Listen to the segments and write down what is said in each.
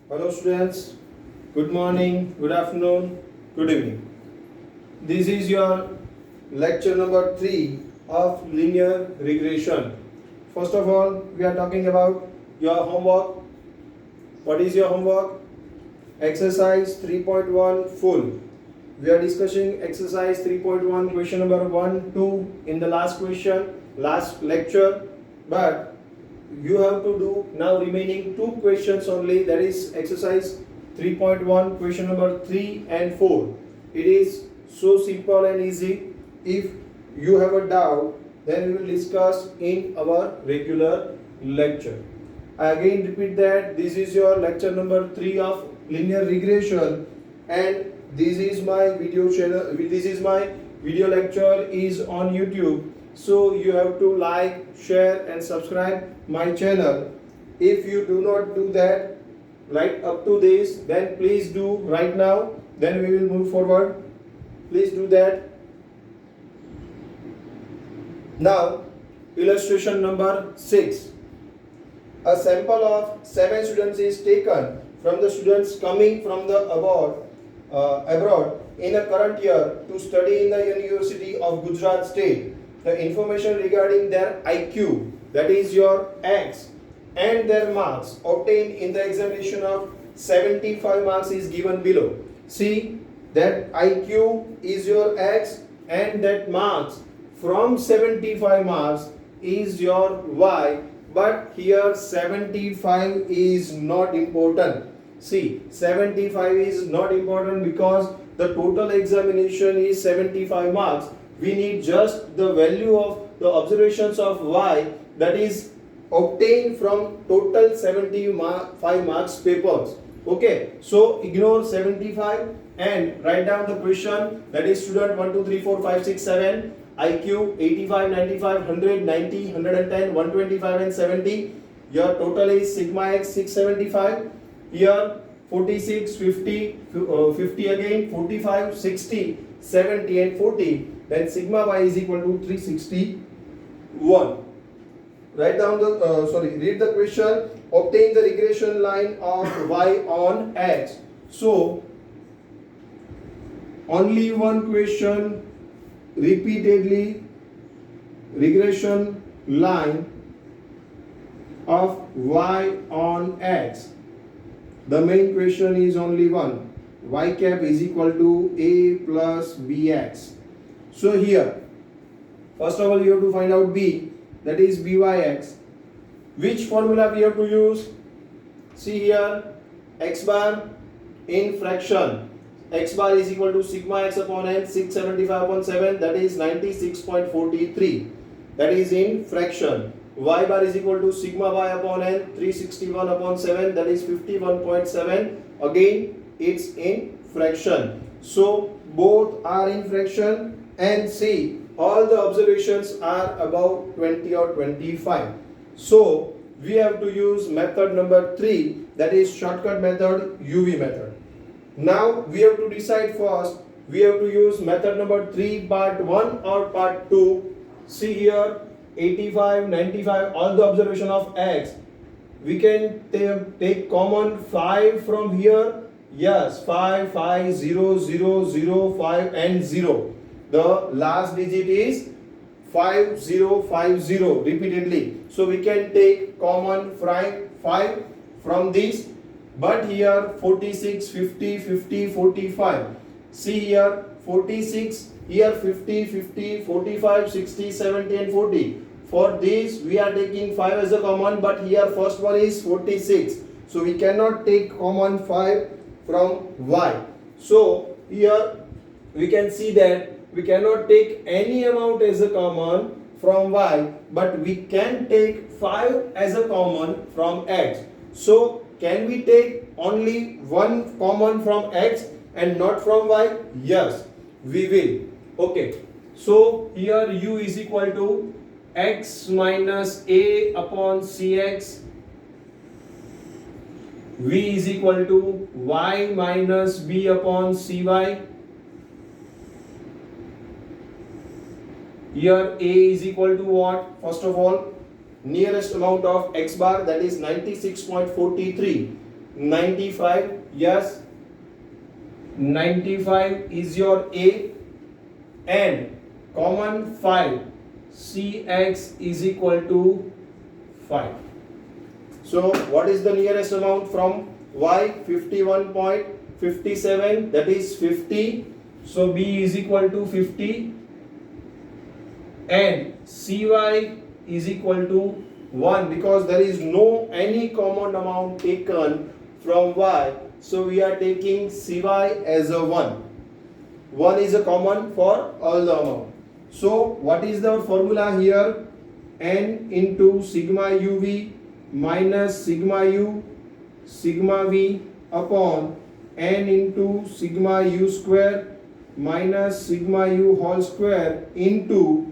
Hello students, good morning, good afternoon, good evening. This is your lecture number 3 of linear regression. First of all, we are talking about your homework. What is your homework? Exercise 3.1 full. We are discussing exercise 3.1 question number 1, 2 in the last lecture, but you have to do now remaining two questions only, that is exercise 3.1 question number 3 and 4. It is so simple and easy. If you have a doubt, then we will discuss in our regular lecture. I again repeat that this is your lecture number 3 of linear regression, and this is my video channel, this is my video lecture is on YouTube. So you have to like, share and subscribe my channel. If you do not do that right up to this, then please do right now, then we will move forward. Please do that. Now illustration number 6. A sample of 7 students is taken from the students coming from the abroad in a current year to study in the University of Gujarat State. The information regarding their IQ, that is your X, and their marks obtained in the examination of 75 marks is given below. See that IQ is your X and that marks from 75 marks is your Y, but here 75 is not important. See, 75 is not important because the total examination is 75 marks. We need just the value of the observations of Y, that is obtained from total 75 marks papers. Okay, so ignore 75 and write down the question, that is student 1, 2, 3, 4, 5, 6, 7, IQ 85, 95, 100, 90, 110, 125 and 70. Your total is sigma x 675. Here 46, 50, 50 again, 45, 60, 70 and 40. Then sigma y is equal to 361. Write down the read the question. Obtain the regression line of y on x. So only one question repeatedly, regression line of y on x. The main question is only one. Y cap is equal to a plus bx. So here, first of all you have to find out b, that is byx. Which formula we have to use? See here, x bar in fraction. X bar is equal to sigma x upon n, 675 upon 7, that is 96.43. That is in fraction. Y bar is equal to sigma y upon n, 361 upon 7, that is 51.7. Again, it's in fraction. So both are in fraction, and see all the observations are about 20 or 25. So we have to use method number 3, that is shortcut method, UV method. Now we have to decide first, we have to use method number 3 part 1 or part 2. See here, 85, 95, all the observation of x. We can take common 5 from here. Yes, 5, 5, 0, 0, 0, 5 and 0. The last digit is 5050 repeatedly. So we can take common 5 from this. But here 46, 50, 50, 45. See here 46, here 50, 50, 45, 60, 70 and 40. For this we are taking 5 as a common, but here first one is 46. So we cannot take common 5 from y. So here we can see that we cannot take any amount as a common from y, but we can take 5 as a common from x. So can we take only one common from x and not from y? Yes, we will. Okay, so here u is equal to x minus a upon cx, v is equal to y minus b upon cy. Here a is equal to what? First of all, nearest amount of x bar, that is 96.43. 95. Yes, 95 is your A, and common 5, Cx is equal to 5. So what is the nearest amount from y? 51.57, that is 50. So B is equal to 50, and Cy is equal to 1, because there is no any common amount taken from y. So we are taking Cy as a 1. 1 is a common for all the amount. So what is the formula here? N into sigma uv minus sigma u sigma v upon n into sigma u square minus sigma u whole square into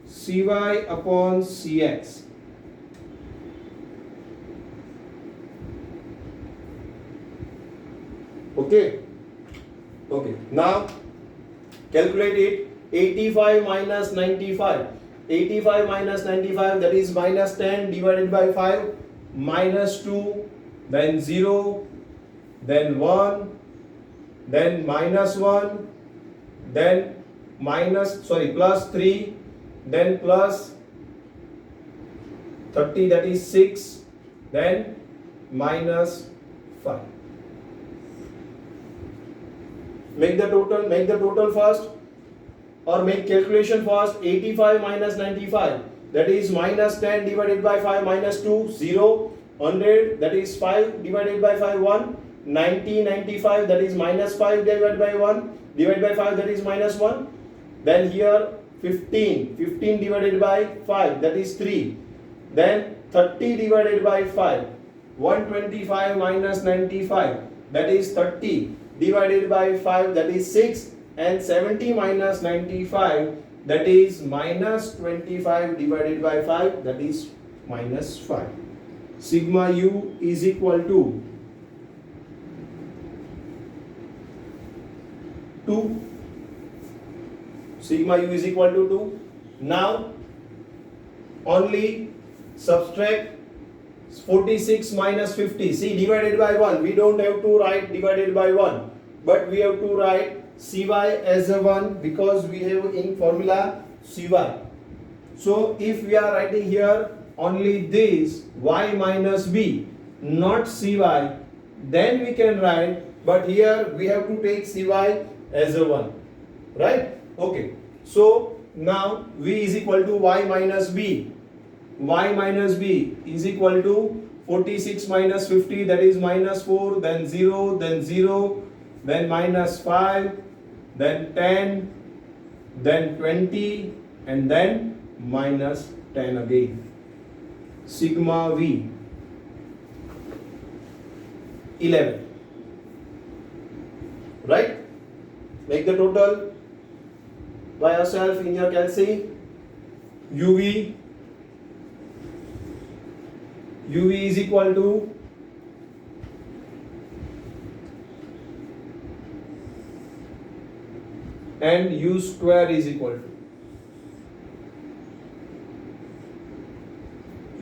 Cy upon Cx. Okay. Okay. Now calculate it. 85 minus 95. 85 minus 95, that is minus 10 divided by 5, minus 2, then 0, then 1, then minus 1, then plus 3, then plus 30, that is 6, then minus 5. Make the total first, or make calculation first. 85 minus 95, that is minus 10 divided by 5, minus 2, 0, 100, that is 5 divided by 5, 1, 90, 95, that is minus 5 divided by 1, divided by 5, that is minus 1, then here 15 divided by 5, that is 3, then 30 divided by 5, 125 minus 95, that is 30 divided by 5, that is 6, and 70 minus 95, that is minus 25 divided by 5, that is minus 5. Sigma u is equal to 2. Sigma u is equal to 2. Now only subtract 46 minus 50. See, divided by 1. We don't have to write divided by 1, but we have to write Cy as a 1, because we have in formula Cy. So if we are writing here only this y minus b, not Cy, then we can write, but here we have to take Cy as a 1, right? Okay. So now v is equal to y minus b. Y minus b is equal to 46 minus 50, that is minus 4, then 0, then minus 5, then 10, then 20, and then minus 10 again. Sigma v 11. Right? Make the total by yourself in your calci. UV is equal to and u square is equal to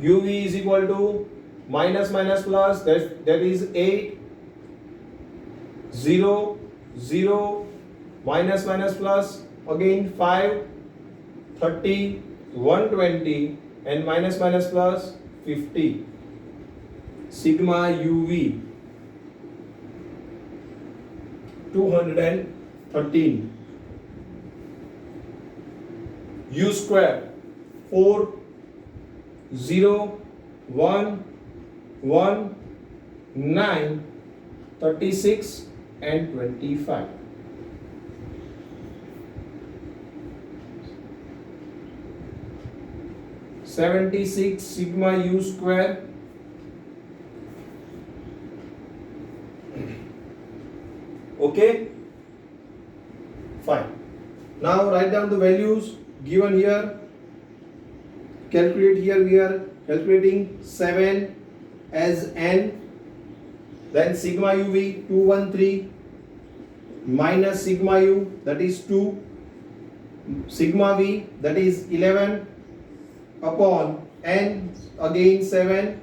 uv is equal to minus plus, that is 8, 0, 0, minus plus, again 5, 30, 120, and minus plus 50. Sigma uv 213. U square 4, 0, 1, 1, 9, 36, and 25. (76) sigma u square okay, fine. Now write down the values given here. Calculate here. We are calculating 7 as n, then sigma uv 213 minus sigma u, that is 2, sigma v, that is 11, upon n, again 7,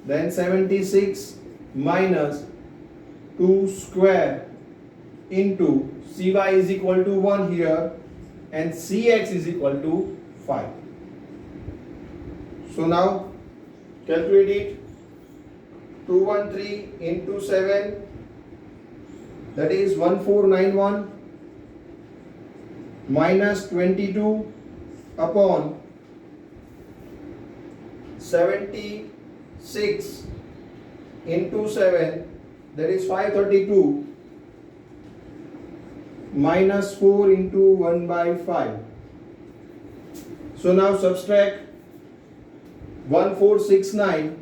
then 76, minus 2 square into Cy is equal to 1 here and Cx is equal to 5. So now calculate it. 213 into 7, that is 1491 minus 22 upon 76 into 7, that is 532 minus 4 into 1 by 5. So now subtract 1469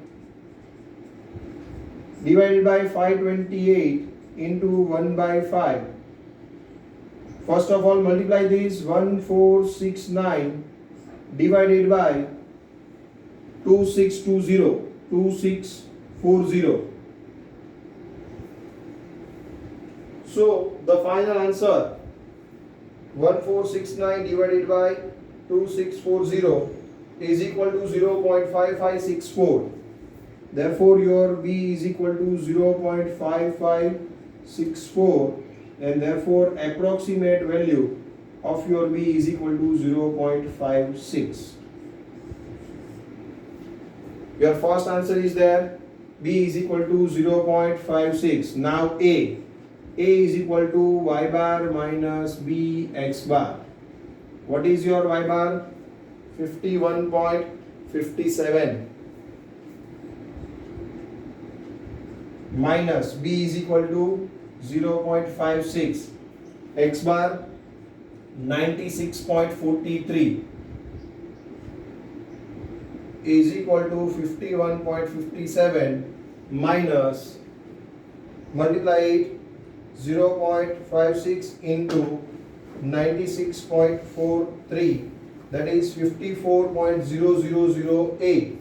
divided by 528 into 1 by 5. First of all, multiply this. 1469 divided by 2640. So the final answer 1469 divided by 2640 is equal to 0.5564. Therefore, your B is equal to 0.5564 and therefore approximate value of your B is equal to 0.56. Your first answer is there. B is equal to 0.56. Now A is equal to y bar minus B x bar. What is your y bar? 51.57 minus B is equal to 0.56, x bar 96.43 is equal to 51.57 minus, multiply it, 0.56 into 96.43, that is 54.0008.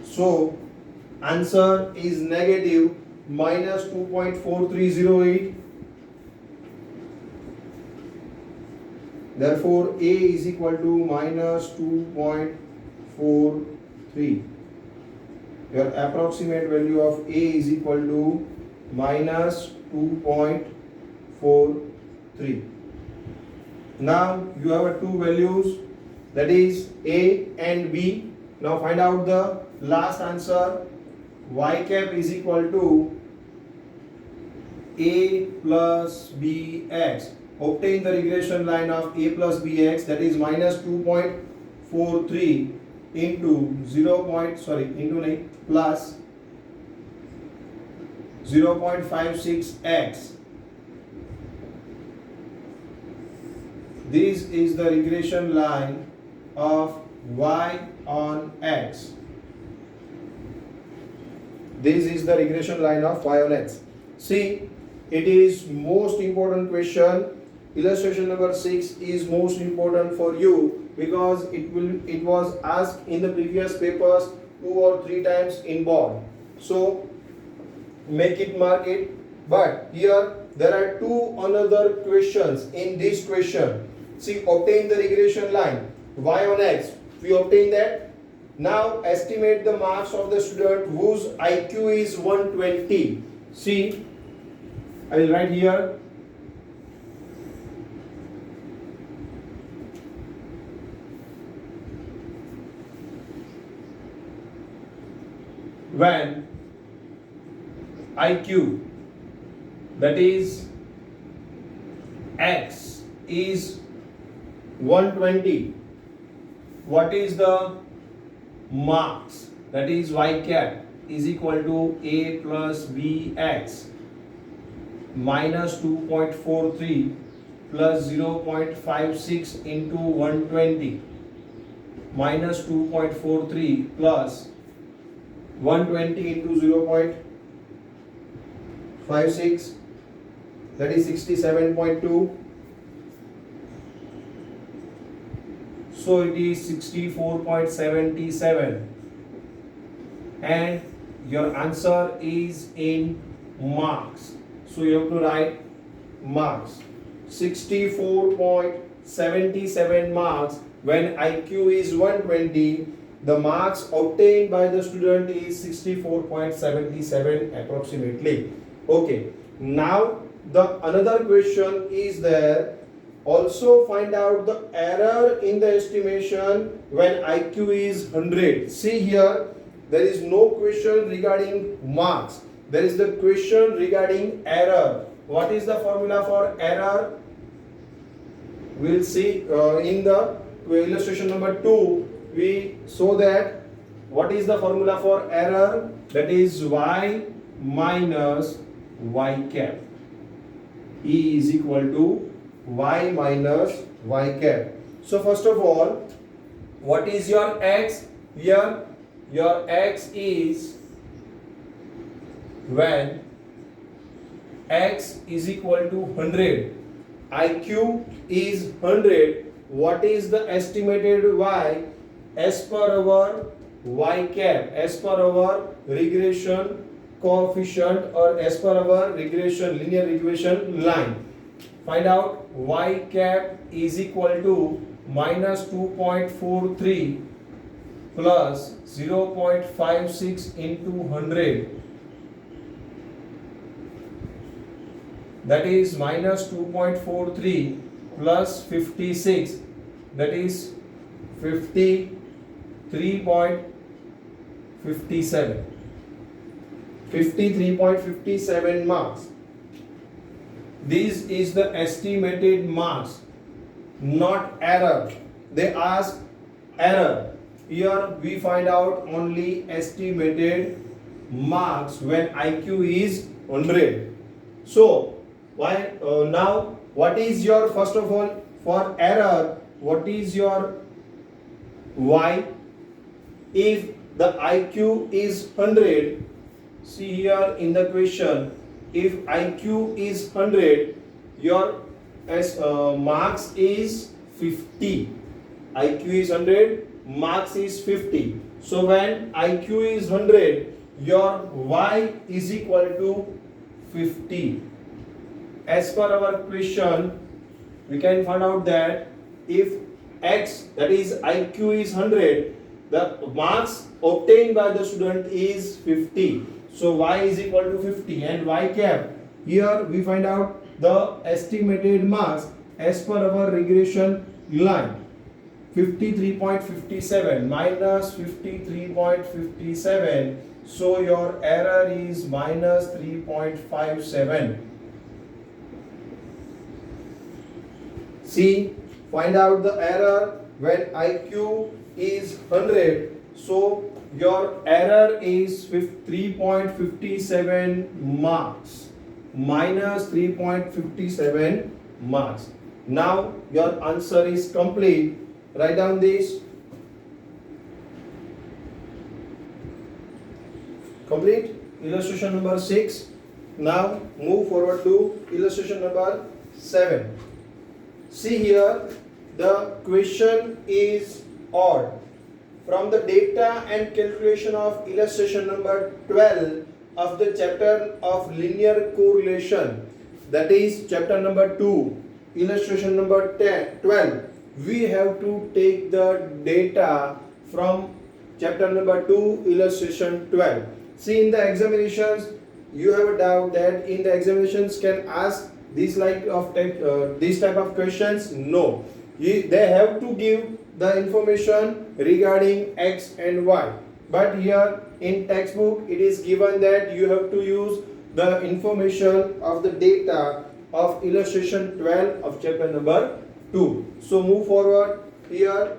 So answer is negative minus 2.4308. Therefore A is equal to minus 2.43. Your approximate value of A is equal to minus 2.43. Now you have two values, that is A and B. Now find out the last answer. Y cap is equal to A plus Bx. Obtain the regression line of A plus Bx, that is minus 2.43 into plus 0.56x. This is the regression line of y on x. This is the regression line of y on x. See, it is most important question. Illustration number 6 is most important for you because it was asked in the previous papers 2 or 3 times in board. So make it, mark it. But here there are two another questions in this question. See, obtain the regression line y on x. We obtain that. Now estimate the marks of the student whose IQ is 120. See, I will write here. When IQ, that is x, is 120, what is the marks, that is y cap is equal to A plus Bx minus 2.43 plus 0.56 into 120 minus 2.43 plus 120 into 0.56, that is 67.2. So it is 64.77 and your answer is in marks. So you have to write marks. 64.77 marks when IQ is 120, the marks obtained by the student is 64.77 approximately. Okay, now the another question is there. Also find out the error in the estimation when IQ is 100. See here, there is no question regarding marks. There is the question regarding error. What is the formula for error? We'll see in the illustration number 2. We saw that what is the formula for error? That is y minus y cap. E is equal to y minus y cap. So first of all, what is your x? Here your x is when x is equal to 100, IQ is 100, what is the estimated y as per our y cap, as per our regression coefficient or as per our regression linear regression line? Find out y cap is equal to minus 2.43 plus 0.56 into 100, that is minus 2.43 plus 56, that is 53.57 53.57 marks. This is the estimated marks, not error. They ask error. Here we find out only estimated marks when IQ is 100. So why now what is your, first of all, for error, what is your y? If the IQ is 100, see here in the question, if IQ is 100, your marks is 50. IQ is 100, marks is 50. So when IQ is 100, your y is equal to 50. As per our question, we can find out that if x, that is IQ is 100, the marks obtained by the student is 50. So y is equal to 50 and y cap. Here we find out the estimated marks as per our regression line. 53.57 minus 53.57. So your error is minus 3.57. See, find out the error when IQ is 100. So your error is 3.57 marks, minus 3.57 marks. Now your answer is complete. Write down this. Complete illustration number 6. Now move forward to illustration number 7. See here, the question is odd. From the data and calculation of illustration number 12 of the chapter of linear correlation, that is chapter number 2, illustration number 12, we have to take the data from chapter number 2, illustration 12. See, in the examinations, you have a doubt that in the examinations can ask these type of questions. No, they have to give the information regarding x and y, but here in textbook it is given that you have to use the information of the data of illustration 12 of chapter number 2. So move forward here,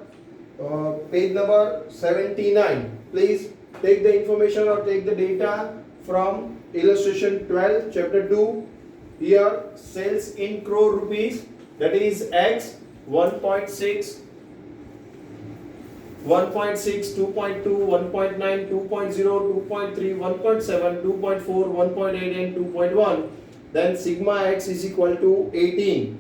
page number 79. Please take the information or take the data from illustration 12 chapter 2. Here sales in crore rupees, that is x, 1.6, 1.6, 2.2, 1.9, 2.0, 2.3, 1.7, 2.4, 1.8 and 2.1. Then sigma x is equal to 18.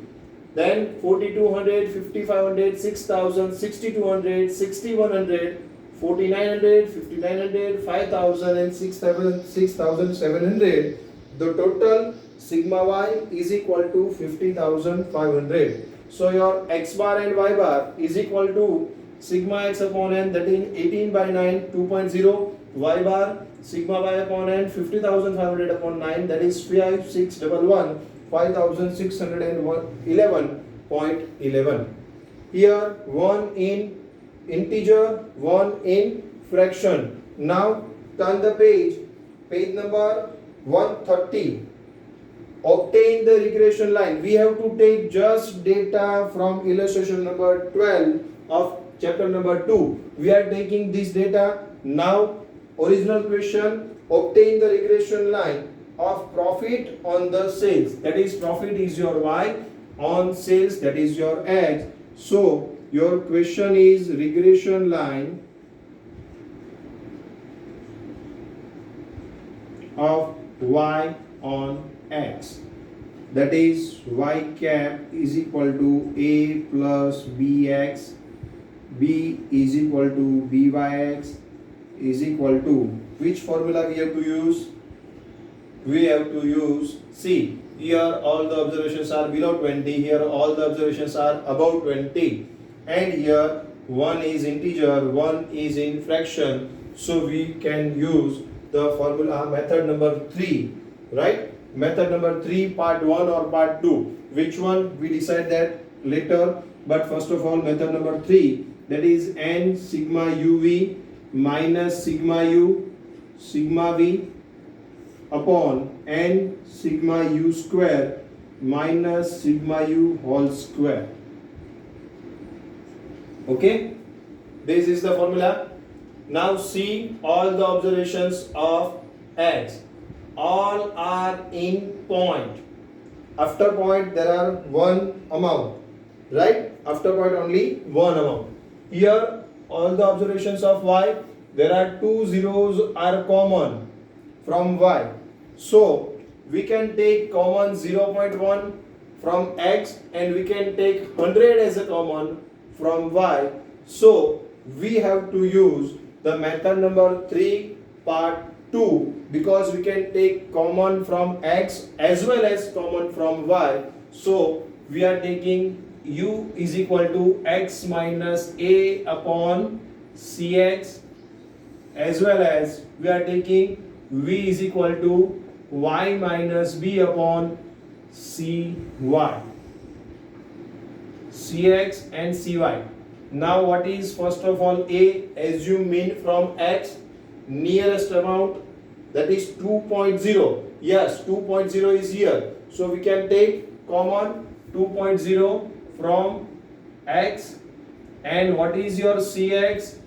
Then 4200, 5500, 6000, 6200, 6100, 4900, 5900, 5000 and 6700. The total sigma y is equal to 50,500. So your x bar and y bar is equal to sigma x upon n, that is 18 by 9 2.0, y bar sigma y upon n 50,500 upon 9, that is 5611 5611.11. Here one in integer, one in fraction. Now turn the page number 130. Obtain the regression line. We have to take just data from illustration number 12 of chapter number 2. We are taking this data. Now original question, obtain the regression line of profit on the sales. That is, profit is your y, on sales that is your x. So your question is regression line of y on x, that is y cap is equal to a plus bx, b is equal to byx is equal to, which formula we have to use? We have to use, see, here all the observations are below 20, here all the observations are above 20, and here one is integer, one is in fraction. So we can use the formula method number 3, right? Method number 3, part 1 or part 2, which one we decide that later. But first of all, method number 3, that is n sigma uv minus sigma u sigma v upon n sigma u square minus sigma u whole square. Okay, this is the formula. Now see all the observations of x. All are in point. After point there are one amount, right? After point only one amount. Here all the observations of y, there are two zeros are common from y. So we can take common 0.1 from x and we can take 100 as a common from y. So we have to use the method number 3 part 2, because we can take common from x as well as common from y. So we are taking u is equal to x minus a upon cx, as well as we are taking v is equal to y minus b upon cy, cx and cy. Now what is first of all a? Assume mean from x, nearest amount, that is 2.0. Yes, 2.0 is here. So we can take common 2.0 from x. And what is your cx?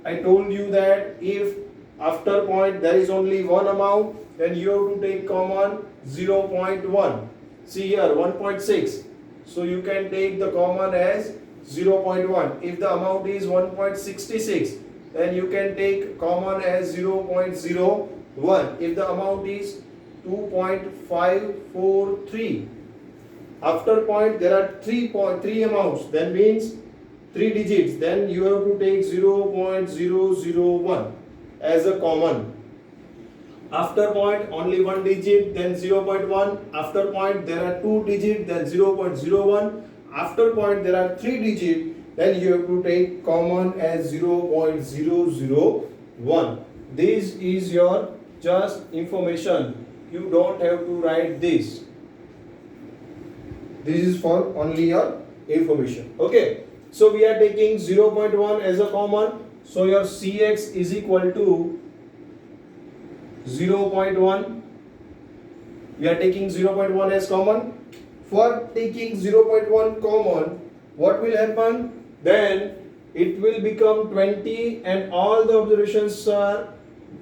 I told you that if after point there is only one amount, then you have to take common 0.1. See here 1.6. So you can take the common as 0.1. If the amount is 1.66, then you can take common as 0.01. If the amount is 2.543. After point there are 3 amounts, then means 3 digits, then you have to take 0.001 as a common. After point only 1 digit, then 0.1. After point there are 2 digits, then 0.01. After point there are 3 digits, then you have to take common as 0.001. This is your just information. You don't have to write this. This is for only your information. Okay. So we are taking 0.1 as a common. So your cx is equal to 0.1. We are taking 0.1 as common. For taking 0.1 common, what will happen? Then it will become 20 and all the observations are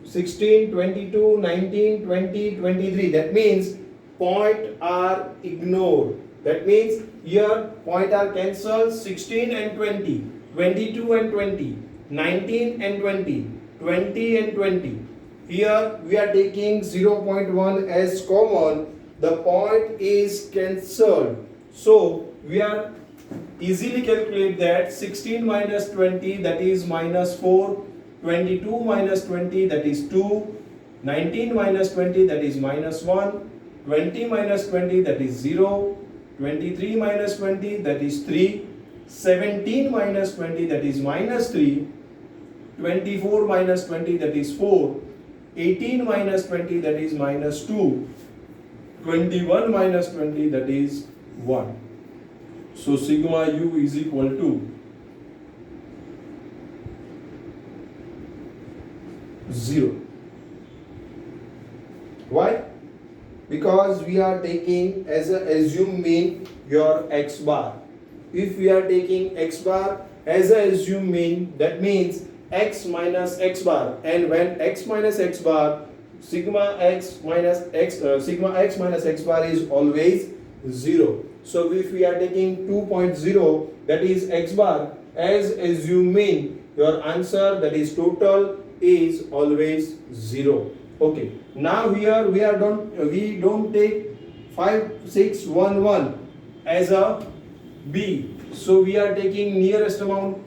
16, 22, 19, 20, 23. That means point are ignored. That means here point are cancelled, 16 and 20, 22 and 20, 19 and 20, 20 and 20. Here we are taking 0.1 as common. The point is cancelled. So we are easily calculate that 16 minus 20, that is minus 4, 22 minus 20, that is 2, 19 minus 20, that is minus 1, 20 minus 20, that is 0, 23 minus 20, that is 3. 17 minus 20, that is minus 3. 24 minus 20, that is 4. 18 minus 20, that is minus 2. 21 minus 20, that is 1. So sigma u is equal to 0. Why? Because we are taking as a assumed mean your x bar. If we are taking x bar as a assumed mean, that means x minus x bar, and when x minus x bar, sigma x minus x minus x bar is always 0. So if we are taking 2.0, that is x bar, as assumed mean, your answer, that is total, is always 0. Okay. Now here we don't take 5611 as a B. So we are taking nearest amount,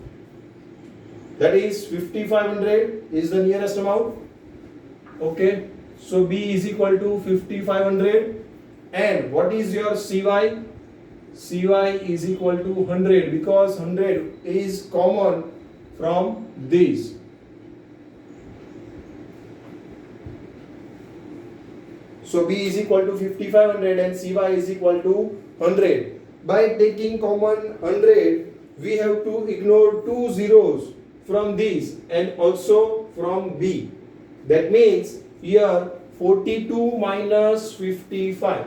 that is 5500 is the nearest amount. Okay. So B is equal to 5500, and what is your CY? CY is equal to 100, because 100 is common from these. So B is equal to 5500 and CY is equal to 100. By taking common 100, we have to ignore 2 zeros from these and also from B. That means here 42 minus 55.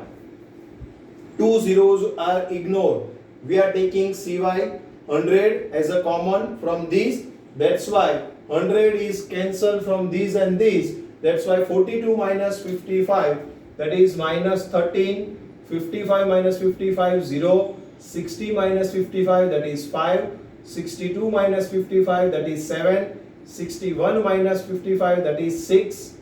2 zeros are ignored. We are taking CY 100 as a common from these. That's why 100 is cancelled from these and these. That's why 42 minus 55, that is minus 13. 55 minus 55, 0. 60 minus 55, that is 5. 62 minus 55, that is 7. 61 minus 55, that is 6.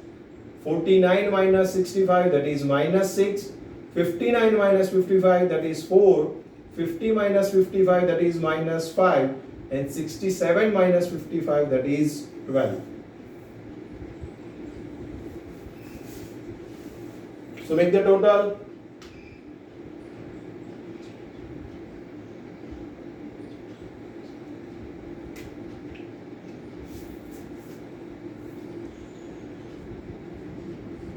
49 minus 65, that is minus 6. 59 minus 55, that is 4. 50 minus 55, that is minus 5. And 67 minus 55, that is 12. So make the total.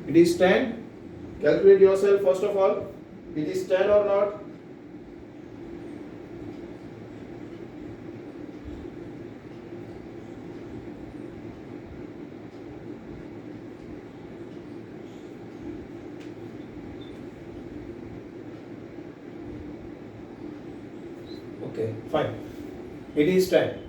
It is 10. Calculate yourself first of all. It is 10 or not? Okay, fine. It is 10.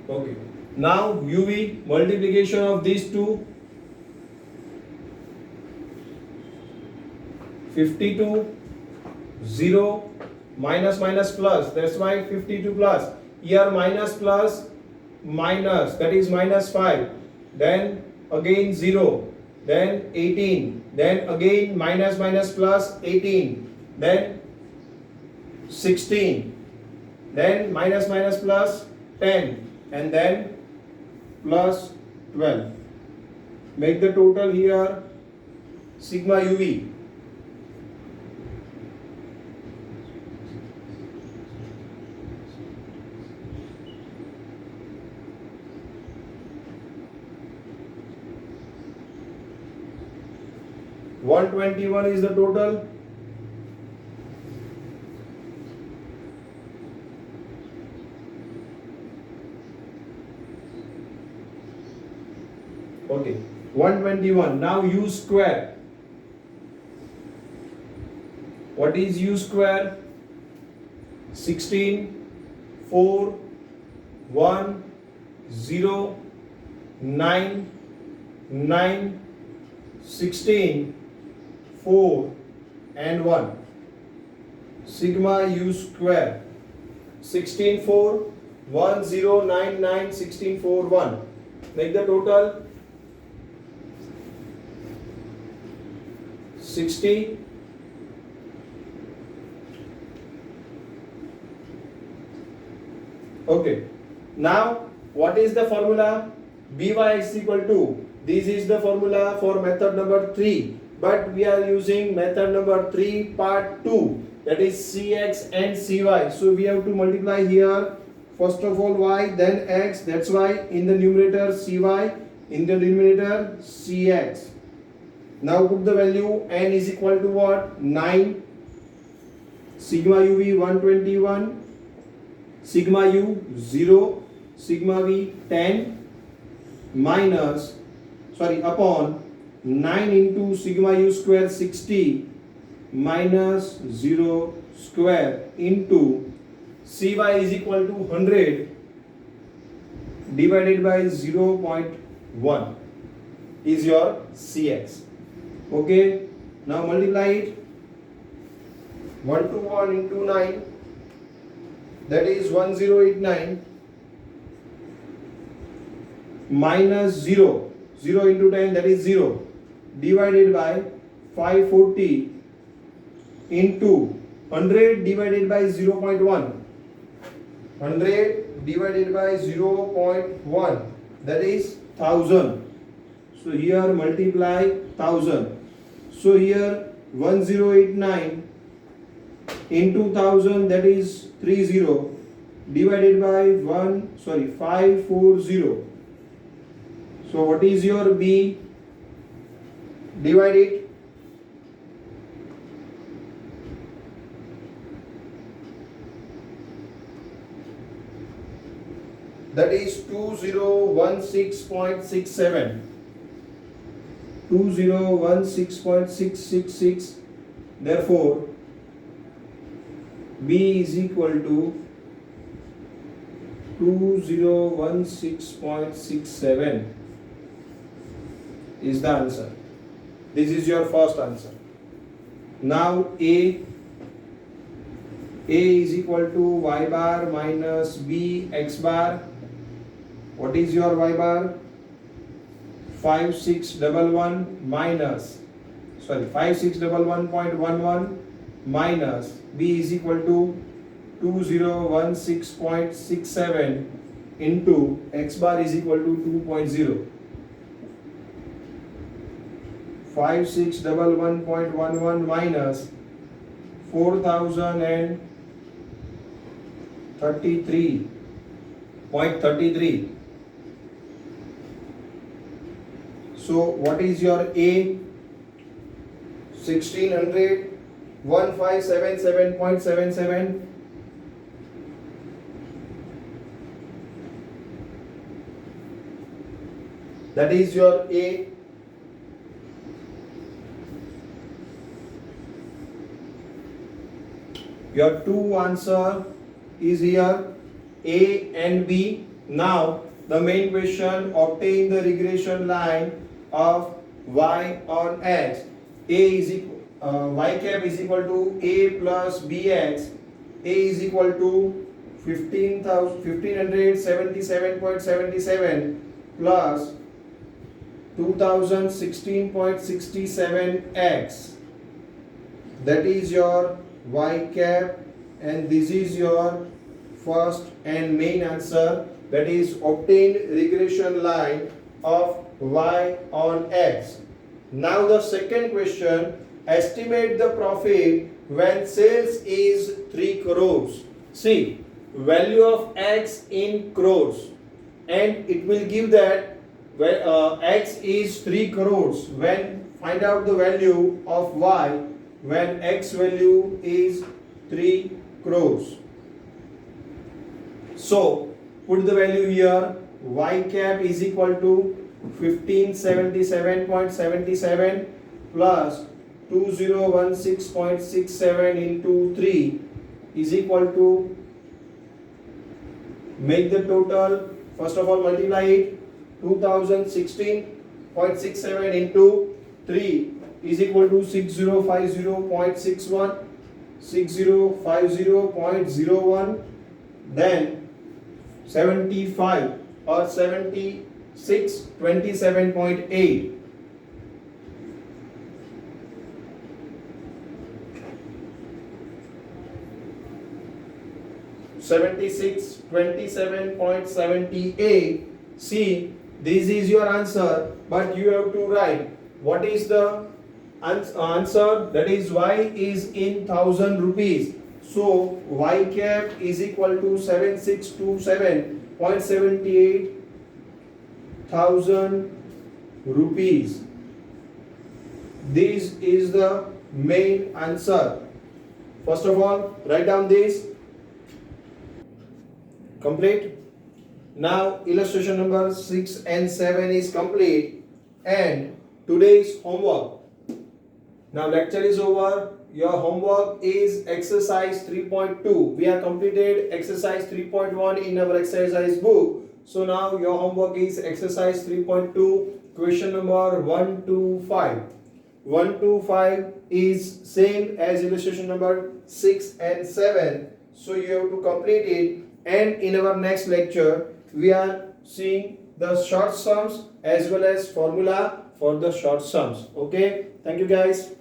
Okay. Now UV multiplication of these two. 52, 0, minus minus plus. That's why 52 plus. Here minus plus minus, that is minus 5. Then again 0. Then 18. Then again minus minus plus 18. Then 16. Then minus minus plus 10. And then plus 12. Make the total here sigma UV. $121 is the total. Okay, 121. Now U square. What is U square? 16, 4, 1, 0, 9, 9, 16, 4 and 1. Sigma U square. 16, 4, 1, 0, 9, 9, 16, 4, 1. Make the total 60. Okay. Now what is the formula? By is equal to This is the formula for method number 3, but we are using method number 3 part 2, that is Cx and Cy. So we have to multiply here first of all y, then x, that's why in the numerator Cy, in the denominator Cx. Now put the value, n is equal to what? 9, sigma uv 121, sigma u 0, sigma v 10 minus upon 9 into sigma u square 60 minus 0 square into Cy is equal to 100 divided by 0.1 is your Cx. Okay, now multiply it. 121 into 9, that is 1089 minus 0, 0 into 10, that is 0, divided by 540 into 100 divided by 0.1, 100 divided by 0.1, that is 1000. So here multiply 1000. So here 1089 into 1000, that is 30, divided by 540. So what is your B? Divide it. That is 2016.67. 2016.666. Therefore, B is equal to 2016.67 is the answer. This is your first answer. Now A is equal to y bar minus B x bar. What is your y bar? 5611 minus 5611.11 minus B is equal to 2016.67 into x bar is equal to 2.0. 5611.11 minus 4033.33. So what is your A? 1600, 1577.77. That is your A. Your two answer is here, A and B. Now the main question, obtain the regression line of y on x. A is equal y cap is equal to A plus bx. A is equal to 1577.77 plus 2016.67x. That is your y cap, and this is your first and main answer, that is obtain regression line of y on x. Now the second question, estimate the profit when sales is 3 crores. See, value of x in crores, and it will give that x is 3 crores. When find out the value of y when x value is 3 crores. So put the value here, y cap is equal to 1577.77 plus 2016.67 into 3 is equal to, make the total, first of all multiply it, 2016.67 into 3 is equal to 6050.61, 6050.01, then 75 or 76, 27.8. $76, 27.78. See, This is your answer, but you have to write what is the answer, that is y is in 1000 rupees. So y cap is equal to 7627.78 thousand rupees. This is the main answer. First of all, write down this. Complete. Now illustration number 6 and 7 is complete, and today's homework. Now lecture is over. Your homework is exercise 3.2. We have completed exercise 3.1 in our exercise book. So now your homework is exercise 3.2, question number 1 to 5. 1 to 5 is same as illustration number 6 and 7. So you have to complete it, and in our next lecture we are seeing the short sums as well as formula for the short sums. Okay, thank you guys.